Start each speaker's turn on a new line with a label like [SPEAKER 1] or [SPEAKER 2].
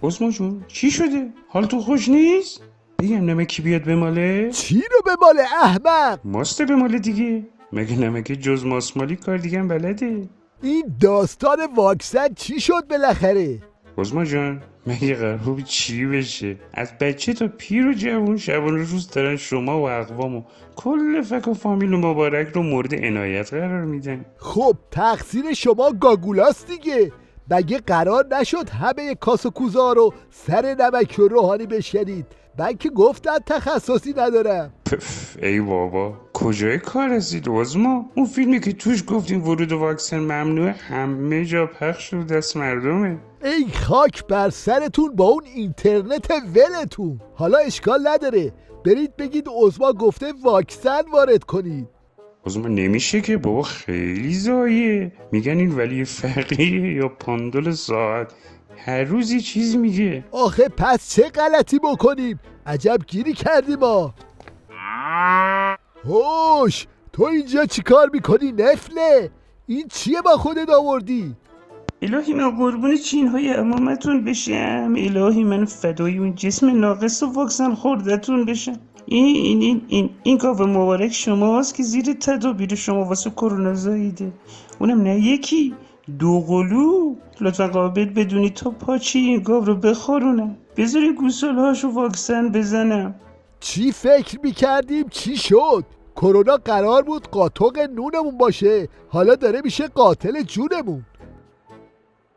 [SPEAKER 1] عثمان جون چی شده؟ حال تو خوش نیست؟ بگم نمکی بیاد بماله؟
[SPEAKER 2] چی رو به مال احمق؟
[SPEAKER 1] ماست بماله دیگه. مگه نمکه جز ماسمالی کار دیگه هم بلده؟
[SPEAKER 2] این داستان واکسن چی شد بالاخره؟
[SPEAKER 1] عثمان جان مگه قرار بود چی بشه؟ از بچه تا پیر و جوون شبانه روز دارن شما و اقوام و کل فک و فامیل و مبارک رو مورد عنایت قرار میدن.
[SPEAKER 2] خب تقصیر شما گاگولاست دیگه. مگه قرار نشد همه کاس و کوزا رو سر نمک و روحانی بشکنید؟ من که گفتم تخصصی ندارم.
[SPEAKER 1] پف ای بابا کجای کار رسید عثمان؟ اون فیلمی که توش گفتیم ورود واکسن ممنوعه همه جا پخش شد دست مردمه.
[SPEAKER 2] ای خاک بر سرتون با اون اینترنت ولتون. حالا اشکال نداره، برید بگید عثمان گفته واکسن وارد کنید.
[SPEAKER 1] عثمان نمیشه که بابا خیلی زایه. میگن این ولی فقیه یا پاندول ساعت هر روز یه چیز میگه.
[SPEAKER 2] آخه پس چه غلطی بکنیم؟ عجب گیری کردیم ما. هوش، تو اینجا چی کار میکنی نفله؟ این چیه با خودت آوردی؟
[SPEAKER 1] الهی من قربون چینهای امامتون بشم. الهی من فدای اون جسم ناقص و واکسن خوردتون بشم. این کاوه مبارک شماست که زیر تدابیر شما واسه کرونا زاییده. اونم نه یکی دو قلو. لطفا قابل بدونی تا پاچه این گاو رو بخورونم. بذاری گوسالهاشو واکسن بزنم.
[SPEAKER 2] چی فکر میکردیم چی شد؟ کرونا قرار بود قاطق نونمون باشه، حالا داره میشه قاتل جونمون.